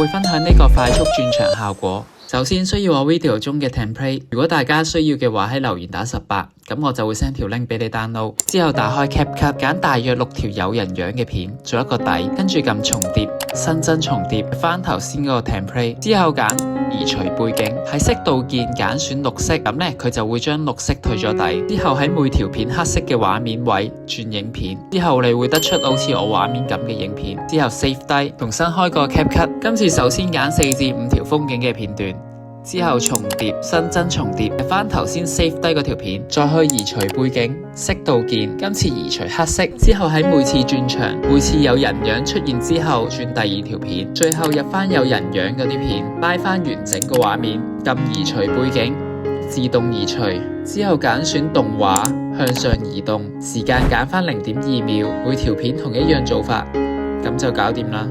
會分享呢個快速轉場效果。首先需要我 video 中嘅 template， 如果大家需要嘅話喺留言打18，咁我就會 send 條 link 俾你 download。之後打開 CapCut， 揀大約6條有人樣嘅片做一個底，跟住撳重疊，新增重疊，翻頭先嗰個 template。之後揀移除背景，喺色度鍵揀選綠色，咁呢佢就會將綠色退咗底。之後喺每條片黑色嘅畫面位轉影片，之後你會得出好似我畫面咁嘅影片。之後 save 低，重新開個 CapCut。今次首先揀4至5條風景嘅片段。之後重疊，新增重疊，翻頭先 save 低嗰條片，再去移除背景，色度鍵，今次移除黑色。之後喺每次轉場，每次有人樣出現之後，轉第2條片，最後入翻有人樣嗰啲片，拉翻完整個畫面，撳移除背景，自動移除。之後揀選動畫，向上移動，時間揀翻0.2秒，每條片同一樣做法，咁就搞掂啦。